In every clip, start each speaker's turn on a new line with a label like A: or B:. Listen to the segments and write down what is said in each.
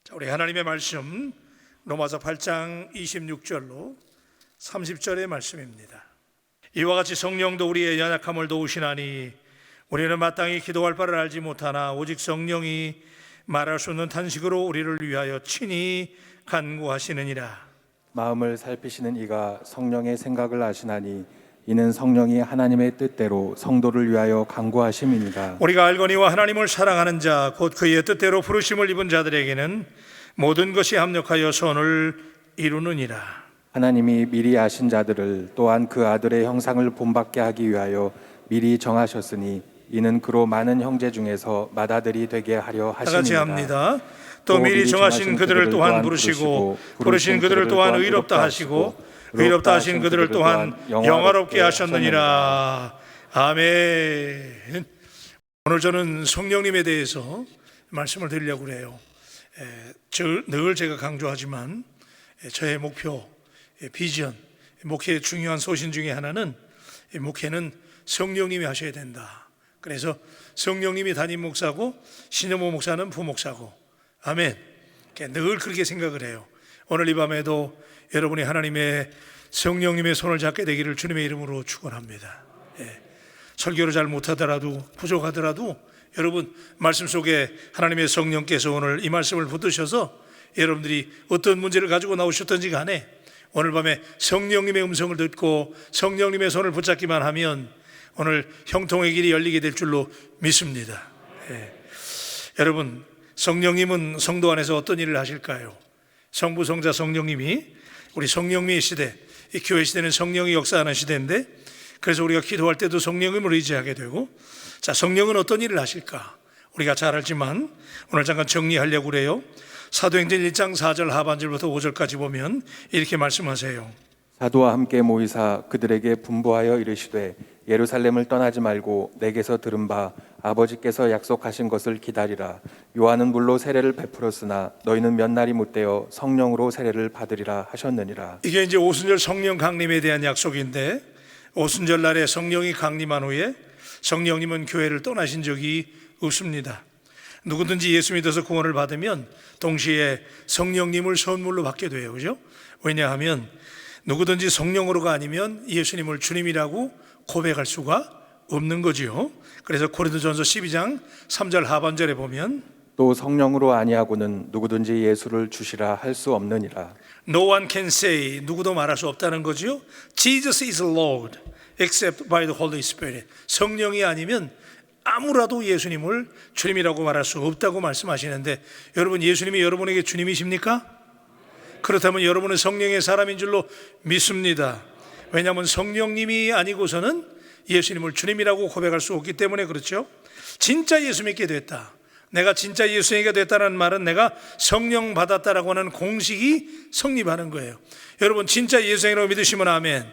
A: 자, 우리 하나님의 말씀 로마서 8장 26절로 30절의 말씀입니다. 이와 같이 성령도 우리의 연약함을 도우시나니 우리는 마땅히 기도할 바를 알지 못하나 오직 성령이 말할 수 없는 탄식으로 우리를 위하여 친히 간구하시느니라.
B: 마음을 살피시는 이가 성령의 생각을 아시나니 이는 성령이 하나님의 뜻대로 성도를 위하여 간구하심이니라.
A: 우리가 알거니와 하나님을 사랑하는 자 곧 그의 뜻대로 부르심을 입은 자들에게는 모든 것이 합력하여 선을 이루느니라.
B: 하나님이 미리 아신 자들을 또한 그 아들의 형상을 본받게 하기 위하여 미리 정하셨으니 이는 그로 많은 형제 중에서 맏아들이 되게 하려
A: 다 같이
B: 하심이니라.
A: 합니다. 또 미리 정하신 그들을 또한 부르시고 부르신 그들을 또한 의롭다 하시고 의롭다 하신 그들을 또한 영화롭게 하셨느니라. 아멘. 오늘 저는 성령님에 대해서 말씀을 드리려고 그래요. 늘 제가 강조하지만 저의 목표, 비전, 목회의 중요한 소신 중에 하나는 목회는 성령님이 하셔야 된다. 그래서 성령님이 담임 목사고 신여모 목사는 부목사고, 아멘. 늘 그렇게 생각을 해요. 오늘 이 밤에도 여러분이 하나님의 성령님의 손을 잡게 되기를 주님의 이름으로 축원합니다. 설교를 잘 못하더라도 부족하더라도 여러분 말씀 속에 하나님의 성령께서 오늘 이 말씀을 붙드셔서 여러분들이 어떤 문제를 가지고 나오셨든지 간에 오늘 밤에 성령님의 음성을 듣고 성령님의 손을 붙잡기만 하면 오늘 형통의 길이 열리게 될 줄로 믿습니다. 여러분, 성령님은 성도 안에서 어떤 일을 하실까요? 성부, 성자, 성령님이 우리 성령의 시대, 이 교회 시대는 성령이 역사하는 시대인데, 그래서 우리가 기도할 때도 성령님을 의지하게 되고, 자, 성령은 어떤 일을 하실까? 우리가 잘 알지만 오늘 잠깐 정리하려고 그래요. 사도행전 1장 4절 하반절부터 5절까지 보면 이렇게 말씀하세요.
B: 사도와 함께 모이사 그들에게 분부하여 이르시되 예루살렘을 떠나지 말고 내게서 들은 바 아버지께서 약속하신 것을 기다리라. 요한은 물로 세례를 베풀었으나 너희는 몇 날이 못되어 성령으로 세례를 받으리라 하셨느니라.
A: 이게 이제 오순절 성령 강림에 대한 약속인데, 오순절 날에 성령이 강림한 후에 성령님은 교회를 떠나신 적이 없습니다. 누구든지 예수 믿어서 구원을 받으면 동시에 성령님을 선물로 받게 돼요. 그죠? 왜냐하면 누구든지 성령으로가 아니면 예수님을 주님이라고 고백할 수가 없는 거지요. 그래서 고린도전서 12장 3절 하반절에 보면
B: 또 성령으로 아니하고는 누구든지 예수를 주시라 할 수 없느니라.
A: No one can say, 누구도 말할 수 없다는 거죠. Jesus is Lord except by the Holy Spirit. 성령이 아니면 아무라도 예수님을 주님이라고 말할 수 없다고 말씀하시는데, 여러분 예수님이 여러분에게 주님이십니까? 그렇다면 여러분은 성령의 사람인 줄로 믿습니다. 왜냐하면 성령님이 아니고서는 예수님을 주님이라고 고백할 수 없기 때문에 그렇죠. 진짜 예수 믿게 됐다, 내가 진짜 예수님이 됐다는 말은 내가 성령 받았다라고 하는 공식이 성립하는 거예요. 여러분 진짜 예수님이라고 믿으시면 아멘.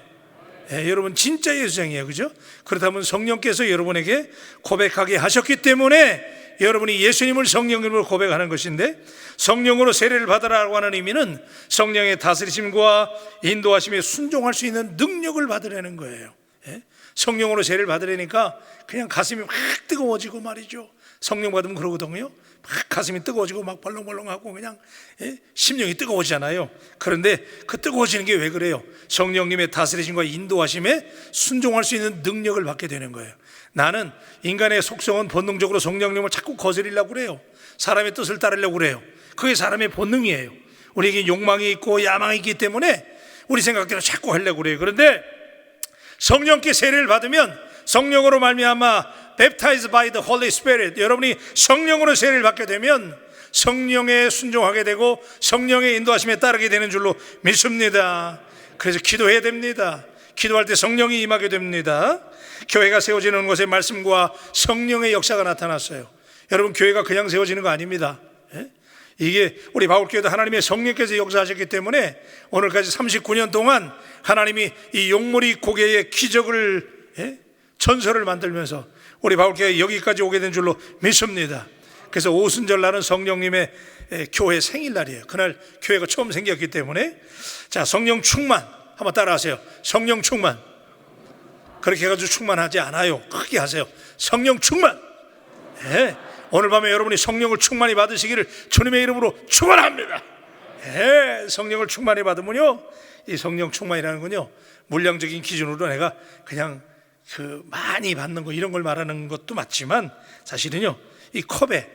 A: 여러분 진짜 예수님이에요. 그죠? 그렇다면 성령께서 여러분에게 고백하게 하셨기 때문에 여러분이 예수님을 성령으로 고백하는 것인데, 성령으로 세례를 받으라고 하는 의미는 성령의 다스리심과 인도하심에 순종할 수 있는 능력을 받으라는 거예요. 성령으로 세례를 받으려니까 그냥 가슴이 막 뜨거워지고 말이죠. 성령 받으면 그러거든요. 막 가슴이 뜨거워지고 막 벌렁벌렁하고 그냥 심령이 뜨거워지잖아요. 그런데 그 뜨거워지는 게 왜 그래요? 성령님의 다스리심과 인도하심에 순종할 수 있는 능력을 받게 되는 거예요. 나는 인간의 속성은 본능적으로 성령님을 자꾸 거스리려고 그래요. 사람의 뜻을 따르려고 그래요. 그게 사람의 본능이에요. 우리에게 욕망이 있고 야망이 있기 때문에 우리 생각대로 자꾸 하려고 그래요. 그런데 성령께 세례를 받으면 성령으로 말미암아 baptized by the Holy Spirit, 여러분이 성령으로 세례를 받게 되면 성령에 순종하게 되고 성령의 인도하심에 따르게 되는 줄로 믿습니다. 그래서 기도해야 됩니다. 기도할 때 성령이 임하게 됩니다. 교회가 세워지는 것에 말씀과 성령의 역사가 나타났어요. 여러분 교회가 그냥 세워지는 거 아닙니다. 이게 우리 바울교회도 하나님의 성령께서 역사하셨기 때문에 오늘까지 39년 동안 하나님이 이 용머리 고개의 기적을, 전설을 만들면서 우리 바울교회 여기까지 오게 된 줄로 믿습니다. 그래서 오순절 날은 성령님의 교회 생일날이에요. 그날 교회가 처음 생겼기 때문에. 자, 성령 충만 한번 따라하세요. 성령 충만. 그렇게 해가지고 충만하지 않아요. 크게 하세요. 성령 충만. 오늘 밤에 여러분이 성령을 충만히 받으시기를 주님의 이름으로 축원합니다. 성령을 충만히 받으면요, 이 성령 충만이라는 건요, 물량적인 기준으로 내가 그냥 많이 받는 거 이런 걸 말하는 것도 맞지만, 사실은요, 이 컵에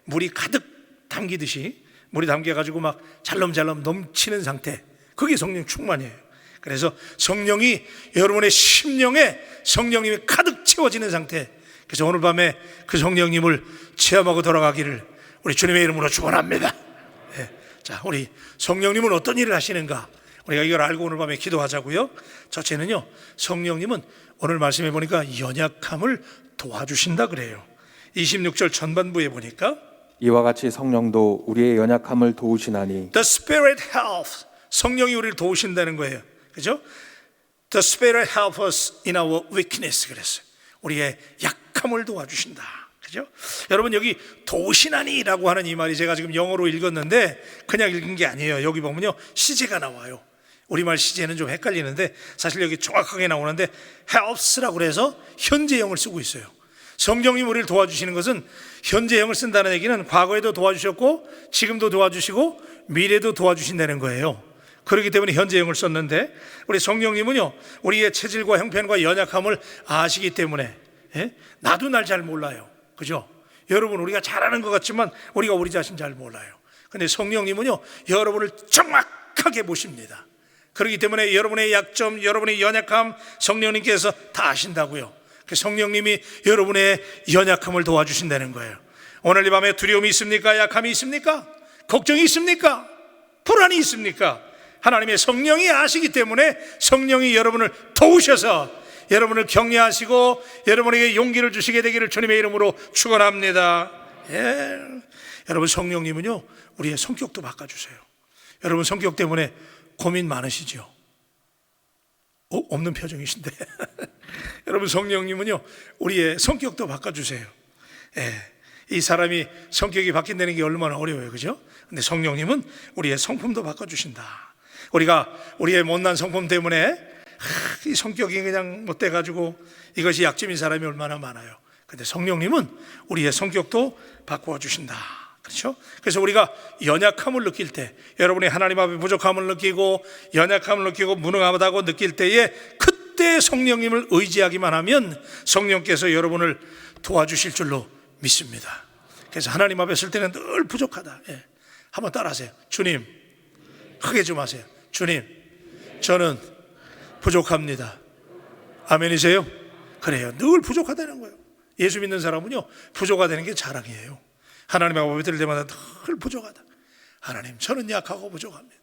A: 물이 가득 담기듯이 물이 담겨가지고 막 잘럼잘럼 넘치는 상태, 그게 성령 충만이에요. 그래서 성령이 여러분의 심령에 성령님이 가득 채워지는 상태, 그래서 오늘 밤에 그 성령님을 체험하고 돌아가기를 우리 주님의 이름으로 축원합니다. 자, 우리 성령님은 어떤 일을 하시는가, 우리가 이걸 알고 오늘 밤에 기도하자고요. 첫째는요, 성령님은 오늘 말씀해 보니까 연약함을 도와주신다 그래요. 26절 전반부에 보니까
B: 이와 같이 성령도 우리의 연약함을 도우시나니
A: The Spirit helps, 성령이 우리를 도우신다는 거예요. 그죠? The Spirit helps us in our weakness 그랬어요. 우리의 약함을 도와주신다. 그죠? 여러분, 여기 도우시나니라고 하는 이 말이 제가 지금 영어로 읽었는데 그냥 읽은 게 아니에요. 여기 보면요, 시제가 나와요. 우리말 시제는 좀 헷갈리는데 사실 여기 정확하게 나오는데 helps라고 해서 현재형을 쓰고 있어요. 성령님 우리를 도와주시는 것은 현재형을 쓴다는 얘기는 과거에도 도와주셨고 지금도 도와주시고 미래도 도와주신다는 거예요. 그렇기 때문에 현재형을 썼는데, 우리 성령님은요, 우리의 체질과 형편과 연약함을 아시기 때문에, 나도 날 잘 몰라요. 그죠? 여러분, 우리가 잘하는 것 같지만 우리가 우리 자신 잘 몰라요. 근데 성령님은요, 여러분을 정확하게 보십니다. 그렇기 때문에 여러분의 약점, 여러분의 연약함 성령님께서 다 아신다고요. 성령님이 여러분의 연약함을 도와주신다는 거예요. 오늘 이 밤에 두려움이 있습니까? 약함이 있습니까? 걱정이 있습니까? 불안이 있습니까? 하나님의 성령이 아시기 때문에 성령이 여러분을 도우셔서 여러분을 격려하시고 여러분에게 용기를 주시게 되기를 주님의 이름으로 축원합니다. 여러분, 성령님은요, 우리의 성격도 바꿔주세요. 여러분, 성격 때문에 고민 많으시죠? 없는 표정이신데 여러분, 성령님은요, 우리의 성격도 바꿔주세요. 이 사람이 성격이 바뀐다는 게 얼마나 어려워요, 그죠? 근데 성령님은 우리의 성품도 바꿔주신다. 우리가 우리의 못난 성품 때문에 이 성격이 그냥 못돼가지고 이것이 약점인 사람이 얼마나 많아요. 근데 성령님은 우리의 성격도 바꾸어 주신다. 그렇죠? 그래서 우리가 연약함을 느낄 때, 여러분이 하나님 앞에 부족함을 느끼고 연약함을 느끼고 무능하다고 느낄 때에 그때 성령님을 의지하기만 하면 성령께서 여러분을 도와주실 줄로 믿습니다. 그래서 하나님 앞에 설 때는 늘 부족하다. 한번 따라하세요. 주님, 크게 좀 하세요. 주님, 저는 부족합니다. 아멘이세요? 그래요. 늘 부족하다는 거예요. 예수 믿는 사람은요, 부족하다는 게 자랑이에요. 하나님 앞에 들을 때마다 늘 부족하다. 하나님, 저는 약하고 부족합니다.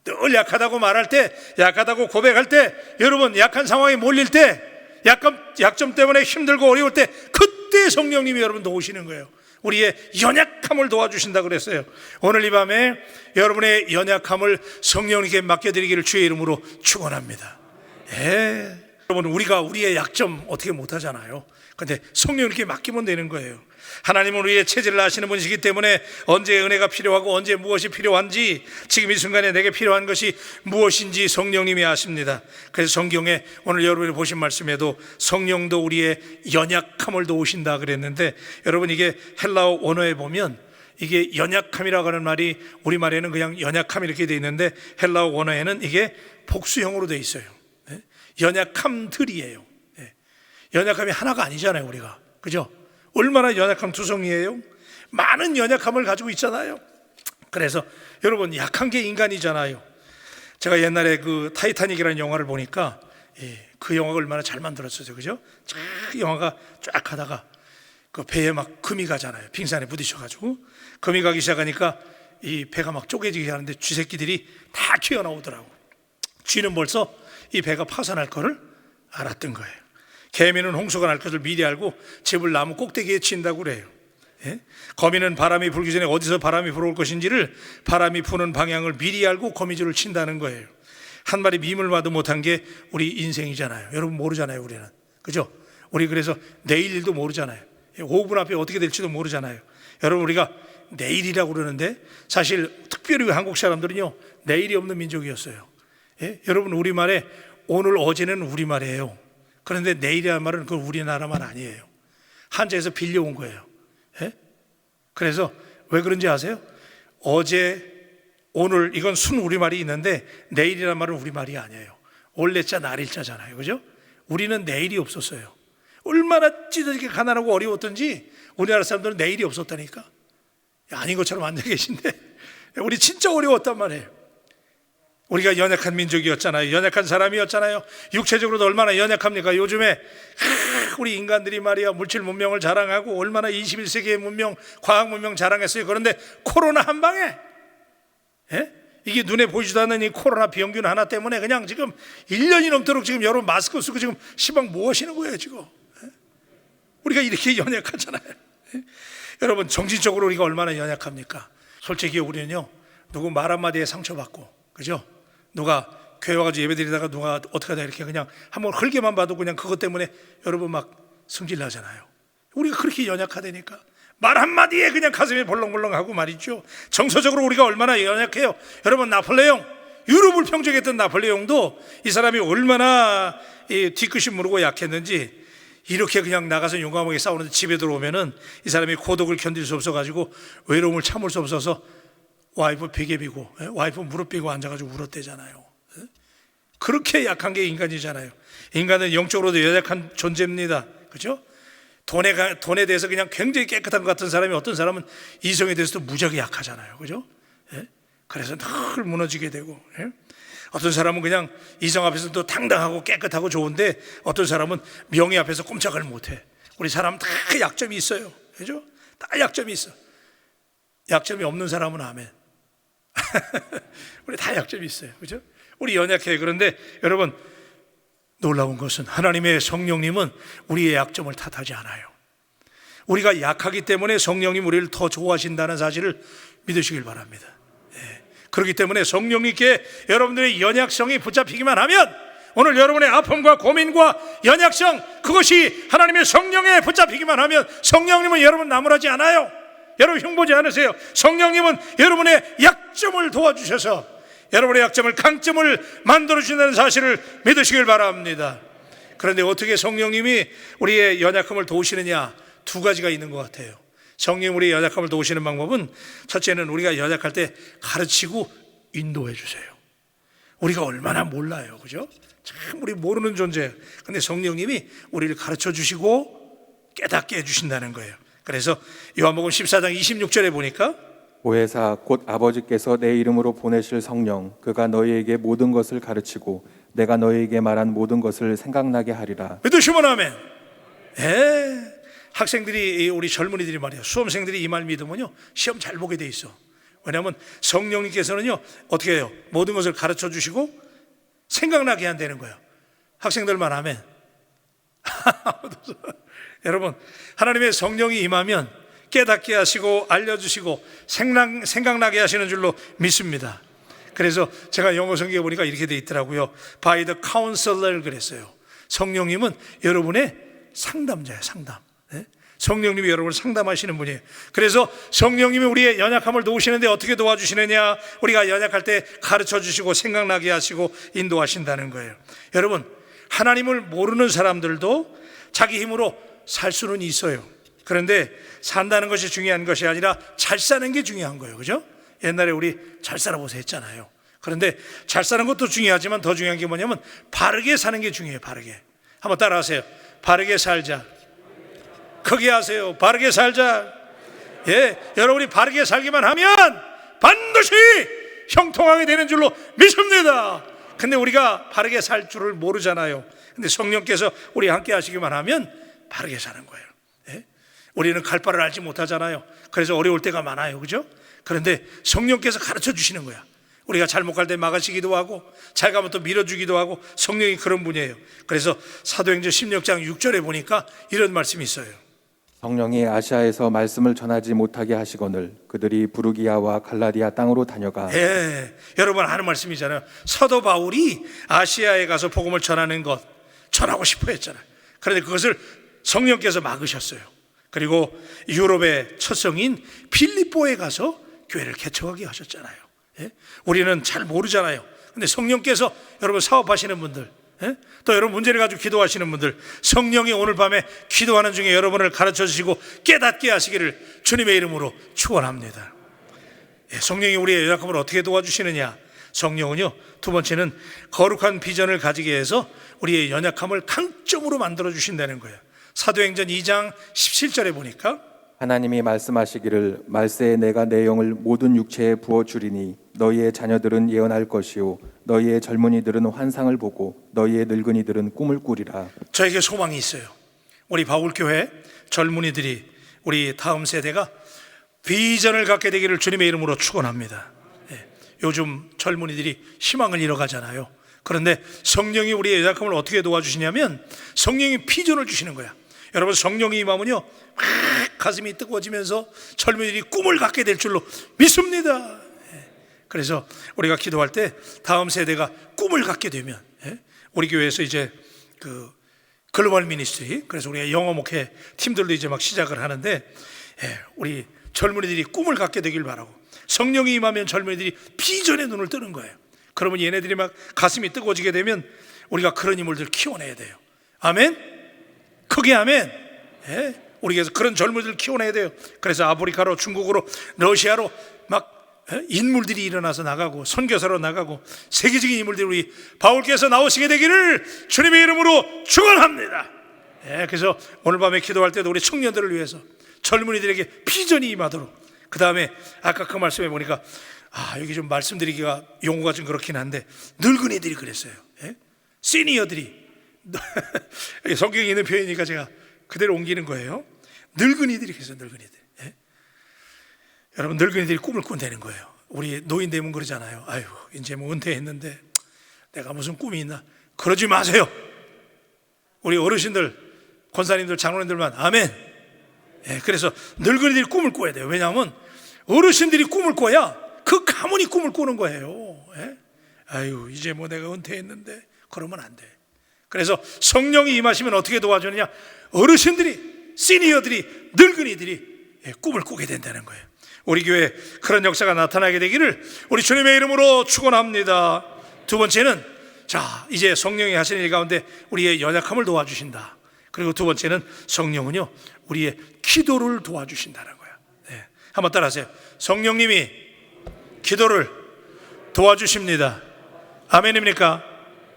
A: 늘 약하다고 말할 때, 약하다고 고백할 때, 여러분, 약한 상황에 몰릴 때, 약점 때문에 힘들고 어려울 때, 그때 성령님이 여러분 도우시는 거예요. 우리의 연약함을 도와주신다 그랬어요. 오늘 이 밤에 여러분의 연약함을 성령님께 맡겨드리기를 주의 이름으로 축원합니다. 여러분, 우리가 우리의 약점 어떻게 못하잖아요. 근데 성령님께 맡기면 되는 거예요. 하나님은 우리의 체질을 아시는 분이시기 때문에 언제 은혜가 필요하고 언제 무엇이 필요한지, 지금 이 순간에 내게 필요한 것이 무엇인지 성령님이 아십니다. 그래서 성경에 오늘 여러분이 보신 말씀에도 성령도 우리의 연약함을 도우신다 그랬는데, 여러분, 이게 헬라어 원어에 보면 이게 연약함이라고 하는 말이 우리말에는 그냥 연약함 이렇게 돼 있는데 헬라어 원어에는 이게 복수형으로 돼 있어요. 연약함들이에요. 연약함이 하나가 아니잖아요, 우리가. 그죠? 얼마나 연약함 투성이에요? 많은 연약함을 가지고 있잖아요. 그래서 여러분, 약한 게 인간이잖아요. 제가 옛날에 그 타이타닉이라는 영화를 보니까 그 영화가 얼마나 잘 만들었어요. 그죠? 영화가 쫙 하다가 그 배에 막 금이 가잖아요. 빙산에 부딪혀가지고 금이 가기 시작하니까 이 배가 막 쪼개지게 하는데 쥐새끼들이 다 튀어나오더라고. 쥐는 벌써 이 배가 파산할 거를 알았던 거예요. 개미는 홍수가 날 것을 미리 알고 집을 나무 꼭대기에 친다고 그래요. 거미는 바람이 불기 전에 어디서 바람이 불어올 것인지를 바람이 부는 방향을 미리 알고 거미줄을 친다는 거예요. 한 마리 미물 봐도 못한 게 우리 인생이잖아요. 여러분, 모르잖아요, 우리는. 그죠? 우리 그래서 내일 일도 모르잖아요. 5분 앞에 어떻게 될지도 모르잖아요. 여러분, 우리가 내일이라고 그러는데 사실 특별히 한국 사람들은요, 내일이 없는 민족이었어요. 여러분, 우리말에 오늘 어제는 우리말이에요. 그런데 내일이라는 말은 그 우리나라 말 아니에요. 한자에서 빌려온 거예요. 그래서 왜 그런지 아세요? 어제, 오늘 이건 순 우리말이 있는데 내일이란 말은 우리말이 아니에요. 올레자 날일자잖아요. 그죠? 우리는 내일이 없었어요. 얼마나 찌들게 가난하고 어려웠던지 우리나라 사람들은 내일이 없었다니까. 아닌 것처럼 앉아 계신데 우리 진짜 어려웠단 말이에요. 우리가 연약한 민족이었잖아요. 연약한 사람이었잖아요. 육체적으로도 얼마나 연약합니까? 요즘에 우리 인간들이 말이야 물질 문명을 자랑하고 얼마나 21세기의 문명, 과학 문명 자랑했어요. 그런데 코로나 한 방에, 예? 이게 눈에 보이지도 않는 이 코로나 병균 하나 때문에 그냥 지금 1년이 넘도록 지금 여러분 마스크 쓰고 지금 시방 뭐 하시는 거예요 지금? 예? 우리가 이렇게 연약하잖아요. 예? 여러분 정신적으로 우리가 얼마나 연약합니까? 솔직히 우리는요 누구 말 한마디에 상처받고, 그죠? 누가 교회 와가지고 예배드리다가 누가 어떻게 하다 이렇게 그냥 한번 흘게만 봐도 그냥 그것 때문에 여러분 막 승질나잖아요. 우리가 그렇게 연약하다니까. 말 한마디에 그냥 가슴이 벌렁벌렁하고 말이죠. 정서적으로 우리가 얼마나 연약해요. 여러분 나폴레옹, 유럽을 평정했던 나폴레옹도 이 사람이 얼마나 뒤끝이 무르고 약했는지 이렇게 그냥 나가서 용감하게 싸우는데 집에 들어오면은 이 사람이 고독을 견딜 수 없어가지고 외로움을 참을 수 없어서 와이프 베개 비고 와이프 무릎 비고 앉아가지고 울었대잖아요. 그렇게 약한 게 인간이잖아요. 인간은 영적으로도 연약한 존재입니다. 그렇죠? 돈에 대해서 그냥 굉장히 깨끗한 것 같은 사람이 어떤 사람은 이성에 대해서도 무지하게 약하잖아요. 그죠? 예? 그래서 늘 무너지게 되고, 예? 어떤 사람은 그냥 이성 앞에서도 당당하고 깨끗하고 좋은데 어떤 사람은 명예 앞에서 꼼짝을 못해. 우리 사람 다 약점이 있어요. 그죠? 다 약점이 있어. 약점이 없는 사람은 아멘. 우리 다 약점이 있어요. 그죠? 우리 연약해요. 그런데 여러분 놀라운 것은 하나님의 성령님은 우리의 약점을 탓하지 않아요. 우리가 약하기 때문에 성령님 우리를 더 좋아하신다는 사실을 믿으시길 바랍니다. 네. 그렇기 때문에 성령님께 여러분들의 연약성이 붙잡히기만 하면 오늘 여러분의 아픔과 고민과 연약성, 그것이 하나님의 성령에 붙잡히기만 하면 성령님은 여러분 나무라지 않아요. 여러분 흉보지 않으세요. 성령님은 여러분의 약점을 도와주셔서 여러분의 약점을 강점을 만들어주신다는 사실을 믿으시길 바랍니다. 그런데 어떻게 성령님이 우리의 연약함을 도우시느냐? 두 가지가 있는 것 같아요. 성령 우리의 연약함을 도우시는 방법은 첫째는 우리가 연약할 때 가르치고 인도해 주세요. 우리가 얼마나 몰라요. 그죠? 참 우리 모르는 존재예요. 근데 성령님이 우리를 가르쳐 주시고 깨닫게 해주신다는 거예요. 그래서 요한복음 14장 26절에 보니까
B: 보혜사 곧 아버지께서 내 이름으로 보내실 성령 그가 너희에게 모든 것을 가르치고 내가 너희에게 말한 모든 것을 생각나게 하리라.
A: 믿으시면 아멘. 학생들이 우리 젊은이들이 말이야 수험생들이 이 말 믿으면요 시험 잘 보게 돼 있어. 왜냐하면 성령님께서는요 어떻게 해요? 모든 것을 가르쳐 주시고 생각나게 한다는 거예요. 학생들만 아멘. 여러분 하나님의 성령이 임하면 깨닫게 하시고 알려주시고 생각나게 하시는 줄로 믿습니다. 그래서 제가 영어 성경에 보니까 이렇게 돼 있더라고요. By the counselor 그랬어요. 성령님은 여러분의 상담자예요. 상담. 네? 성령님이 여러분을 상담하시는 분이에요. 그래서 성령님이 우리의 연약함을 도우시는데 어떻게 도와주시느냐? 우리가 연약할 때 가르쳐 주시고 생각나게 하시고 인도하신다는 거예요. 여러분 하나님을 모르는 사람들도 자기 힘으로 살 수는 있어요. 그런데 산다는 것이 중요한 것이 아니라 잘 사는 게 중요한 거예요. 그죠? 옛날에 우리 잘 살아보세요 했잖아요. 그런데 잘 사는 것도 중요하지만 더 중요한 게 뭐냐면 바르게 사는 게 중요해요. 바르게. 한번 따라하세요. 바르게 살자. 크게 하세요. 바르게 살자. 예, 여러분이 바르게 살기만 하면 반드시 형통하게 되는 줄로 믿습니다. 근데 우리가 바르게 살 줄을 모르잖아요. 근데 성령께서 우리 함께 하시기만 하면 바르게 사는 거예요. 예? 우리는 갈 바를 알지 못하잖아요. 그래서 어려울 때가 많아요. 그죠? 그런데 성령께서 가르쳐 주시는 거야. 우리가 잘못 갈 때 막아주기도 하고 잘 가면 또 밀어주기도 하고 성령이 그런 분이에요. 그래서 사도행전 16장 6절에 보니까 이런 말씀이 있어요.
B: 성령이 아시아에서 말씀을 전하지 못하게 하시거늘 그들이 부르기아와 갈라디아 땅으로 다녀가.
A: 예, 여러분 아는 말씀이잖아요. 사도 바울이 아시아에 가서 복음을 전하는 것 전하고 싶어 했잖아요. 그런데 그것을 성령께서 막으셨어요. 그리고 유럽의 첫 성인 빌립보에 가서 교회를 개척하게 하셨잖아요. 예? 우리는 잘 모르잖아요. 근데 성령께서 여러분 사업하시는 분들, 또 여러분 문제를 가지고 기도하시는 분들, 성령이 오늘 밤에 기도하는 중에 여러분을 가르쳐 주시고 깨닫게 하시기를 주님의 이름으로 축원합니다. 성령이 우리의 연약함을 어떻게 도와주시느냐? 성령은요, 두 번째는 거룩한 비전을 가지게 해서 우리의 연약함을 강점으로 만들어 주신다는 거예요. 사도행전 2장 17절에 보니까
B: 하나님이 말씀하시기를 말세에 내가 내 영을 모든 육체에 부어 주리니 너희의 자녀들은 예언할 것이요 너희의 젊은이들은 환상을 보고 너희의 늙은이들은 꿈을 꾸리라.
A: 저에게 소망이 있어요. 우리 바울교회 젊은이들이, 우리 다음 세대가 비전을 갖게 되기를 주님의 이름으로 축원합니다. 요즘 젊은이들이 희망을 잃어가잖아요. 그런데 성령이 우리의 연약함을 어떻게 도와주시냐면 성령이 비전을 주시는 거야. 여러분, 성령이 임하면요 막 가슴이 뜨거워지면서 젊은이들이 꿈을 갖게 될 줄로 믿습니다. 그래서 우리가 기도할 때 다음 세대가 꿈을 갖게 되면, 우리 교회에서 이제 그 글로벌 미니스트리, 그래서 우리가 영어 목회 팀들도 이제 막 시작을 하는데, 우리 젊은이들이 꿈을 갖게 되길 바라고, 성령이 임하면 젊은이들이 비전의 눈을 뜨는 거예요. 그러면 얘네들이 막 가슴이 뜨거워지게 되면 우리가 그런 인물들 키워내야 돼요. 아멘? 크게 아멘. 우리가 그런 젊은이들 키워내야 돼요. 그래서 아프리카로, 중국으로, 러시아로 막 인물들이 일어나서 나가고, 선교사로 나가고, 세계적인 인물들이 우리 바울께서 나오시게 되기를 주님의 이름으로 축원합니다. 그래서 오늘 밤에 기도할 때도 우리 청년들을 위해서 젊은이들에게 비전이 임하도록, 그 다음에 아까 그 말씀해 보니까 여기 좀 말씀드리기가 용어가 좀 그렇긴 한데, 늙은이들이 그랬어요. 시니어들이 성경에 있는 표현이니까 제가 그대로 옮기는 거예요. 늙은이들이 그랬어요. 늙은이들. 여러분, 늙은이들이 꿈을 꾼다는 거예요. 우리 노인 되면 그러잖아요. 아유, 이제 뭐 은퇴했는데 내가 무슨 꿈이 있나? 그러지 마세요. 우리 어르신들, 권사님들, 장로님들만 아멘. 그래서 늙은이들이 꿈을 꿔야 돼요. 왜냐하면 어르신들이 꿈을 꿔야 그 가문이 꿈을 꾸는 거예요. 아유, 이제 뭐 내가 은퇴했는데 그러면 안 돼. 그래서 성령이 임하시면 어떻게 도와주느냐? 어르신들이, 시니어들이, 늙은이들이 꿈을 꾸게 된다는 거예요. 우리 교회에 그런 역사가 나타나게 되기를 우리 주님의 이름으로 축원합니다. 두 번째는, 자, 이제 성령이 하시는 일 가운데 우리의 연약함을 도와주신다. 그리고 두 번째는 성령은요 우리의 기도를 도와주신다는 거예요. 한번 따라하세요. 성령님이 기도를 도와주십니다. 아멘입니까?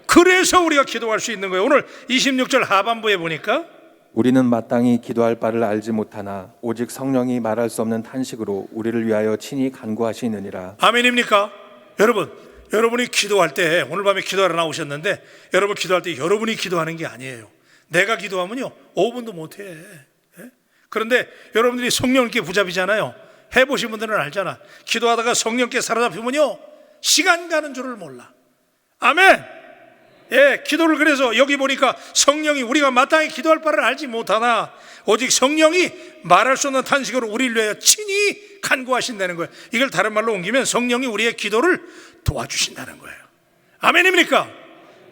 A: 그래서 우리가 기도할 수 있는 거예요. 오늘 26절 하반부에 보니까
B: 우리는 마땅히 기도할 바를 알지 못하나 오직 성령이 말할 수 없는 탄식으로 우리를 위하여 친히 간구하시느니라.
A: 아멘입니까? 여러분이 기도할 때, 오늘 밤에 기도하러 나오셨는데 여러분 기도할 때 여러분이 기도하는 게 아니에요. 내가 기도하면요 5분도 못해. 그런데 여러분들이 성령께 붙잡이잖아요. 해보신 분들은 알잖아. 기도하다가 성령께 사로잡히면요 시간 가는 줄을 몰라. 아멘. 기도를, 그래서 여기 보니까 성령이 우리가 마땅히 기도할 바를 알지 못하나 오직 성령이 말할 수 없는 탄식으로 우리를 위하여 친히 간구하신다는 거예요. 이걸 다른 말로 옮기면 성령이 우리의 기도를 도와주신다는 거예요. 아멘입니까?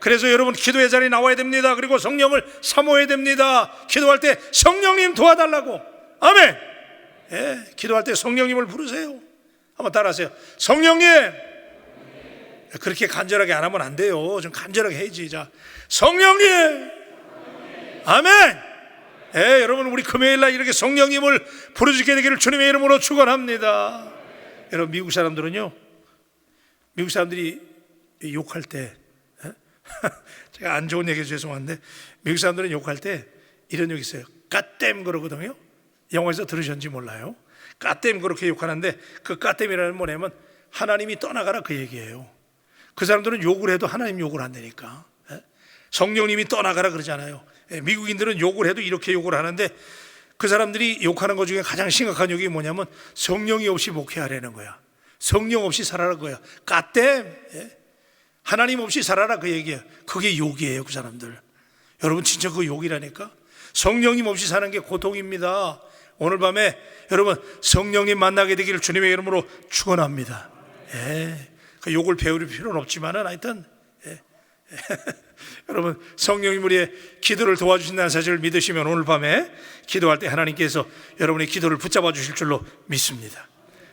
A: 그래서 여러분 기도의 자리에 나와야 됩니다. 그리고 성령을 사모해야 됩니다. 기도할 때 성령님 도와달라고. 아멘. 기도할 때 성령님을 부르세요. 한번 따라하세요. 성령님. 그렇게 간절하게 안 하면 안 돼요. 좀 간절하게 해야지. 자, 성령님. 아멘. 여러분, 우리 금요일날 이렇게 성령님을 부르짖게 되기를 주님의 이름으로 축원합니다. 여러분, 미국 사람들은요, 미국 사람들이 욕할 때, 제가 안 좋은 얘기 죄송한데, 미국 사람들은 욕할 때 이런 욕이 있어요. 갓댐 그러거든요. 영어에서 들으셨는지 몰라요. 갓댐 그렇게 욕하는데, 그 갓댐이라는 뭐냐면 하나님이 떠나가라 그 얘기예요. 그 사람들은 욕을 해도 하나님 욕을 안 되니까. 성령님이 떠나가라 그러잖아요. 미국인들은 욕을 해도 이렇게 욕을 하는데, 그 사람들이 욕하는 것 중에 가장 심각한 욕이 뭐냐면 성령이 없이 목회하라는 거야. 성령 없이 살아라 거야. 갓댐. 하나님 없이 살아라 그 얘기예요. 그게 욕이에요, 그 사람들. 여러분, 진짜 그 욕이라니까. 성령님 없이 사는 게 고통입니다. 오늘 밤에 여러분 성령님 만나게 되기를 주님의 이름으로 축원합니다. 그 욕을 배울 필요는 없지만은 하여튼 여러분, 성령님 우리의 기도를 도와주신다는 사실을 믿으시면 오늘 밤에 기도할 때 하나님께서 여러분의 기도를 붙잡아 주실 줄로 믿습니다.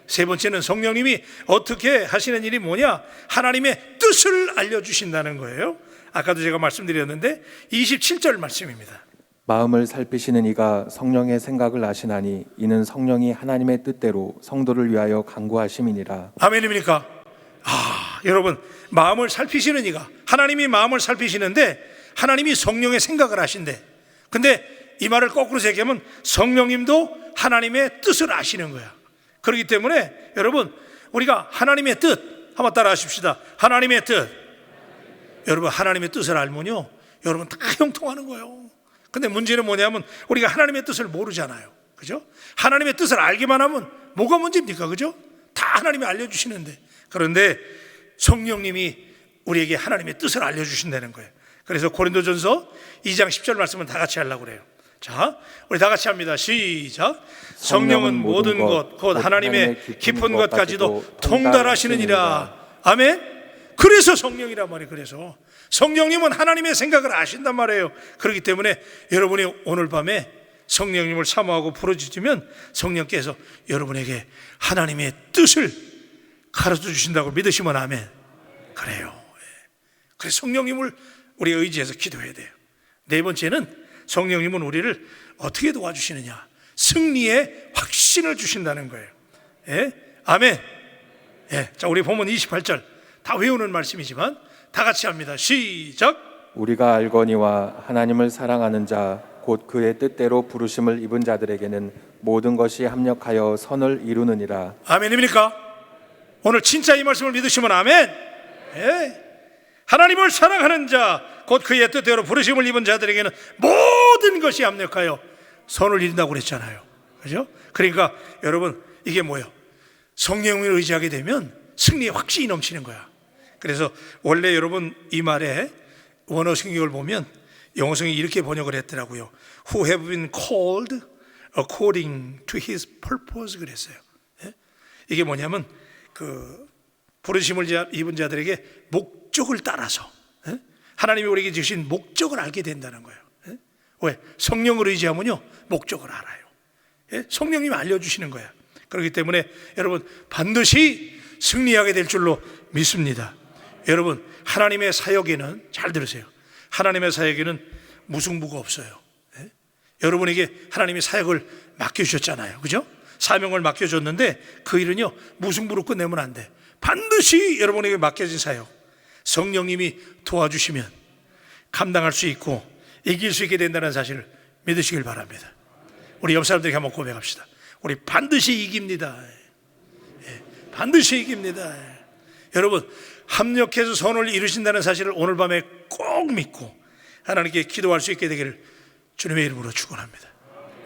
A: 세 번째는 성령님이 어떻게 하시는 일이 뭐냐? 하나님의 뜻을 알려주신다는 거예요. 아까도 제가 말씀드렸는데 27절 말씀입니다.
B: 마음을 살피시는 이가 성령의 생각을 아시나니 이는 성령이 하나님의 뜻대로 성도를 위하여 간구하심이니라.
A: 아멘입니까? 여러분, 마음을 살피시는 이가, 하나님이 마음을 살피시는데 하나님이 성령의 생각을 하신대. 근데 이 말을 거꾸로 얘기하면 성령님도 하나님의 뜻을 아시는 거야. 그렇기 때문에 여러분, 우리가 하나님의 뜻 한번 따라 하십시다. 하나님의 뜻. 여러분, 하나님의 뜻을 알면요, 여러분 다 형통하는 거예요. 근데 문제는 뭐냐면 우리가 하나님의 뜻을 모르잖아요. 그죠? 하나님의 뜻을 알기만 하면 뭐가 문제입니까? 그죠? 다 하나님이 알려주시는데, 그런데 성령님이 우리에게 하나님의 뜻을 알려주신다는 거예요. 그래서 고린도전서 2장 10절 말씀은 다 같이 하려고 그래요. 자, 우리 다 같이 합니다. 시작. 성령은 모든 것 곧 하나님의 깊은 것까지도 통달하시느니라. 아멘. 그래서 성령이란 말이에요. 그래서 성령님은 하나님의 생각을 아신단 말이에요. 그렇기 때문에 여러분이 오늘 밤에 성령님을 사모하고 부르짖으면 성령께서 여러분에게 하나님의 뜻을 가르쳐 주신다고 믿으시면 아멘. 그래요. 그래서 성령님을 우리가 의지해서 기도해야 돼요. 네 번째는 성령님은 우리를 어떻게 도와주시느냐, 승리의 확신을 주신다는 거예요. 예? 아멘. 예. 자, 우리 본문 28절 다 외우는 말씀이지만 다 같이 합니다. 시작.
B: 우리가 알거니와 하나님을 사랑하는 자 곧 그의 뜻대로 부르심을 입은 자들에게는 모든 것이 합력하여 선을 이루느니라.
A: 아멘입니까? 오늘 진짜 이 말씀을 믿으시면 아멘. 예. 하나님을 사랑하는 자 곧 그의 뜻대로 부르심을 입은 자들에게는 모든 것이 합력하여 선을 이룬다고 그랬잖아요. 그죠? 그러니까 여러분, 이게 뭐예요? 성령을 의지하게 되면 승리의 확신이 넘치는 거야. 그래서 원래 여러분 이 말에 원어 성경을 보면 영어 성경이 이렇게 번역을 했더라고요. Who have been called according to his purpose 그랬어요. 예? 이게 뭐냐면 그 부르심을 입은 자들에게 목적을 따라서, 예? 하나님이 우리에게 주신 목적을 알게 된다는 거예요. 예? 왜? 성령을 의지하면요 목적을 알아요. 예? 성령님이 알려주시는 거야. 그렇기 때문에 여러분 반드시 승리하게 될 줄로 믿습니다. 여러분, 하나님의 사역에는, 잘 들으세요, 하나님의 사역에는 무승부가 없어요. 예? 여러분에게 하나님이 사역을 맡겨주셨잖아요. 그죠? 사명을 맡겨줬는데 그 일은요 무승부로 끝내면 안 돼. 반드시 여러분에게 맡겨진 사역 성령님이 도와주시면 감당할 수 있고 이길 수 있게 된다는 사실을 믿으시길 바랍니다. 우리 옆 사람들에게 한번 고백합시다. 우리 반드시 이깁니다. 예, 반드시 이깁니다. 여러분, 합력해서 선을 이루신다는 사실을 오늘 밤에 꼭 믿고 하나님께 기도할 수 있게 되기를 주님의 이름으로 축원합니다.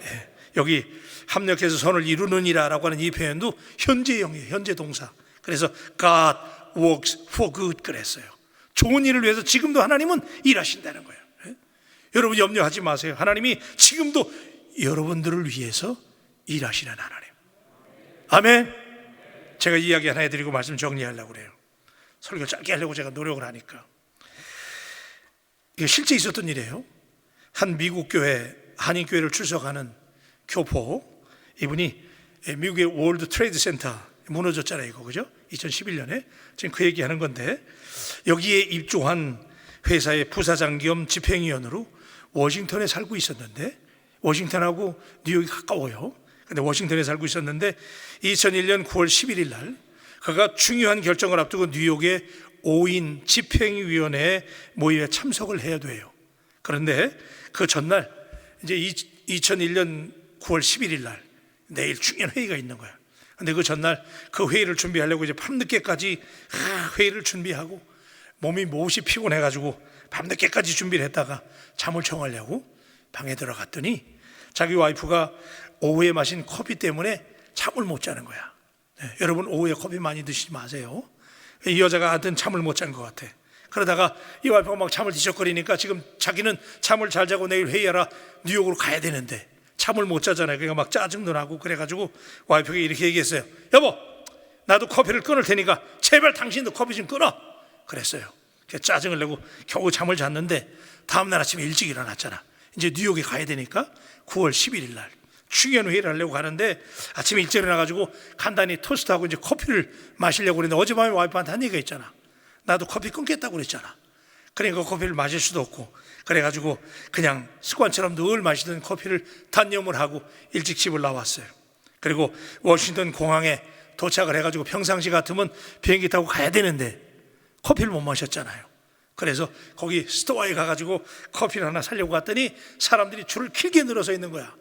A: 예, 여기 합력해서 선을 이루느니라 라고 하는 이 표현도 현재형이에요. 현재 동사. 그래서 God works for good 그랬어요. 좋은 일을 위해서 지금도 하나님은 일하신다는 거예요. 예? 여러분 염려하지 마세요. 하나님이 지금도 여러분들을 위해서 일하시는 하나님. 아멘. 제가 이야기 하나 해드리고 말씀 정리하려고 그래요. 설교 짧게 하려고 제가 노력을 하니까. 이게 실제 있었던 일이에요. 한 미국 교회, 한인교회를 출석하는 교포, 이분이 미국의 월드 트레이드 센터 무너졌잖아요, 이거, 그죠? 2011년에. 지금 그 얘기하는 건데, 여기에 입주한 회사의 부사장 겸 집행위원으로 워싱턴에 살고 있었는데, 워싱턴하고 뉴욕이 가까워요. 근데 워싱턴에 살고 있었는데 2001년 9월 11일 날 그가 중요한 결정을 앞두고 뉴욕의 5인 집행위원회 모임에 참석을 해야 돼요. 그런데 그 전날 이제 2001년 9월 11일 날 내일 중요한 회의가 있는 거야. 근데 그 전날 그 회의를 준비하려고 이제 밤늦게까지 회의를 준비하고 몸이 몹시 피곤해가지고 밤늦게까지 준비를 했다가 잠을 청하려고 방에 들어갔더니 자기 와이프가 오후에 마신 커피 때문에 잠을 못 자는 거야. 네, 여러분 오후에 커피 많이 드시지 마세요. 이 여자가 하여튼 잠을 못 잔 것 같아. 그러다가 이 와이프가 막 잠을 뒤척거리니까 지금 자기는 잠을 잘 자고 내일 회의하러 뉴욕으로 가야 되는데 잠을 못 자잖아요. 그러니까 막 짜증도 나고 그래가지고 와이프가 이렇게 얘기했어요. 여보, 나도 커피를 끊을 테니까 제발 당신도 커피 좀 끊어. 그랬어요. 짜증을 내고 겨우 잠을 잤는데 다음날 아침에 일찍 일어났잖아. 이제 뉴욕에 가야 되니까 9월 11일 날 중요한 회의를 하려고 가는데 아침에 일찍 일어나가지고 간단히 토스트하고 이제 커피를 마시려고 그랬는데 어젯밤에 와이프한테 한 얘기가 있잖아. 나도 커피 끊겠다고 그랬잖아. 그러니까 커피를 마실 수도 없고, 그래가지고 그냥 습관처럼 늘 마시던 커피를 단념을 하고 일찍 집을 나왔어요. 그리고 워싱턴 공항에 도착을 해가지고 평상시 같으면 비행기 타고 가야 되는데 커피를 못 마셨잖아요. 그래서 거기 스토어에 가가지고 커피를 하나 사려고 갔더니 사람들이 줄을 길게 늘어서 있는 거야.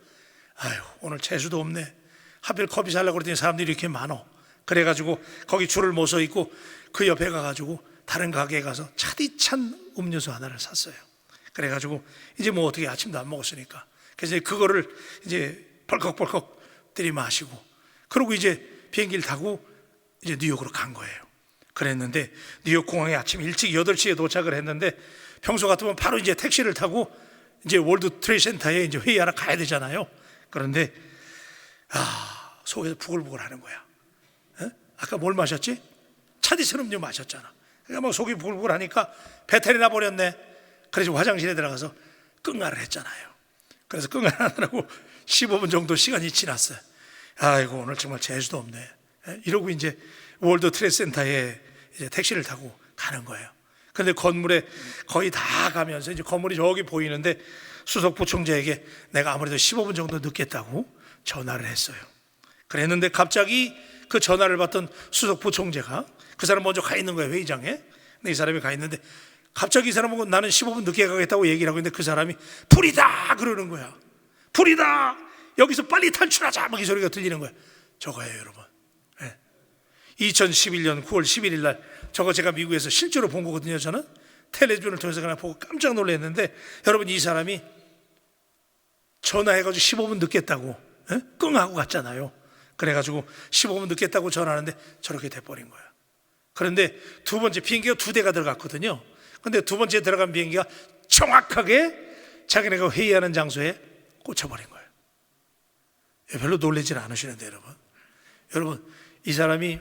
A: 아유, 오늘 재수도 없네. 하필 커피 사려고 그랬더니 사람들이 이렇게 많어. 그래가지고 거기 줄을 못 서 있고 그 옆에 가가지고 다른 가게에 가서 차디찬 음료수 하나를 샀어요. 그래가지고 이제 뭐 어떻게 아침도 안 먹었으니까, 그래서 그거를 이제 벌컥벌컥 들이마시고, 그러고 이제 비행기를 타고 이제 뉴욕으로 간 거예요. 그랬는데 뉴욕 공항에 아침 일찍 8시에 도착을 했는데, 평소 같으면 바로 이제 택시를 타고 이제 월드 트레이드 센터에 이제 회의하러 가야 되잖아요. 그런데 속에서 부글부글 하는 거야. 아까 뭘 마셨지? 차디찬 음료 마셨잖아. 그러니까 막 속이 부글부글 하니까 배탈이 나버렸네. 그래서 화장실에 들어가서 끙가를 했잖아요. 그래서 끙가하느라고 15분 정도 시간이 지났어요. 아이고, 오늘 정말 재수도 없네. 이러고 이제 월드 트레이드 센터에 이제 택시를 타고 가는 거예요. 근데 건물에 거의 다 가면서 이제 건물이 저기 보이는데 수석 부총재에게 내가 아무래도 15분 정도 늦겠다고 전화를 했어요. 그랬는데 갑자기 그 전화를 받던 수석 부총재가, 그 사람 먼저 가 있는 거예요, 회의장에. 근데 이 사람이 가 있는데 갑자기 이 사람은 나는 15분 늦게 가겠다고 얘기를 하고 있는데 그 사람이 불이다 그러는 거야. 불이다, 여기서 빨리 탈출하자, 막 이 소리가 들리는 거야. 저거예요, 여러분. 2011년 9월 11일 날 저거 제가 미국에서 실제로 본 거거든요. 저는 텔레비전을 통해서 그냥 보고 깜짝 놀랐는데, 여러분, 이 사람이 전화해가지고 15분 늦겠다고 끙하고 갔잖아요. 그래가지고 15분 늦겠다고 전화하는데 저렇게 돼버린 거야. 그런데 두 번째 비행기가 2대가 들어갔거든요. 근데 두 번째 들어간 비행기가 정확하게 자기네가 회의하는 장소에 꽂혀버린 거예요. 별로 놀라지는 않으시는데, 여러분, 이 사람이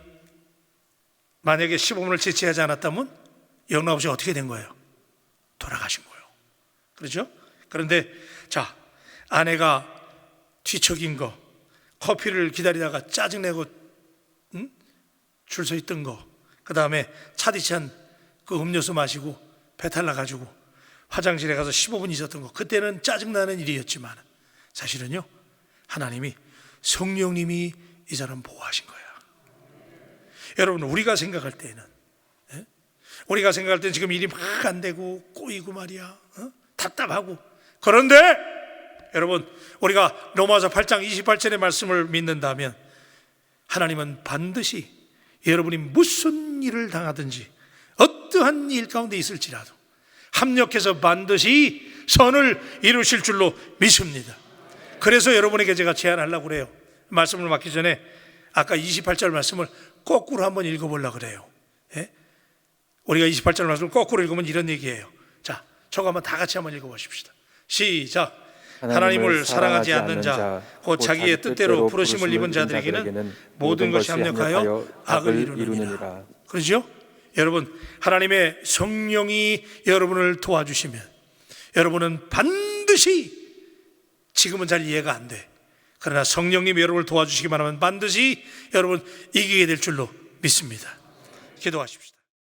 A: 만약에 15분을 지체하지 않았다면 영락없이 어떻게 된 거예요? 돌아가신 거예요. 그렇죠? 그런데 자, 아내가 뒤척인 거, 커피를 기다리다가 짜증내고 줄 서 있던 거, 그 다음에 차디찬 그 음료수 마시고 배탈 나가지고 화장실에 가서 15분 있었던 거, 그때는 짜증나는 일이었지만 사실은요, 하나님이, 성령님이 이 사람 보호하신 거야. 여러분, 우리가 생각할 때는 지금 일이 막 안 되고 꼬이고 말이야, 답답하고, 그런데 여러분, 우리가 로마서 8장 28절의 말씀을 믿는다면 하나님은 반드시 여러분이 무슨 일을 당하든지 어떠한 일 가운데 있을지라도 합력해서 반드시 선을 이루실 줄로 믿습니다. 그래서 여러분에게 제가 제안하려고 그래요. 말씀을 맡기 전에 아까 28절 말씀을 거꾸로 한번 읽어보려고 그래요. 우리가 28절 말씀을 거꾸로 읽으면 이런 얘기예요. 자, 저거 한번 다 같이 한번 읽어보십시다. 시작. 하나님을 사랑하지 않는 자, 곧 자기의 뜻대로 부르심을 입은 자들에게는 모든 것이 합력하여 악을 이루느니라. 그렇죠? 여러분, 하나님의 성령이 여러분을 도와주시면 여러분은 반드시, 지금은 잘 이해가 안 돼, 그러나 성령님이 여러분을 도와주시기만 하면 반드시 여러분 이기게 될 줄로 믿습니다. 기도하십시다.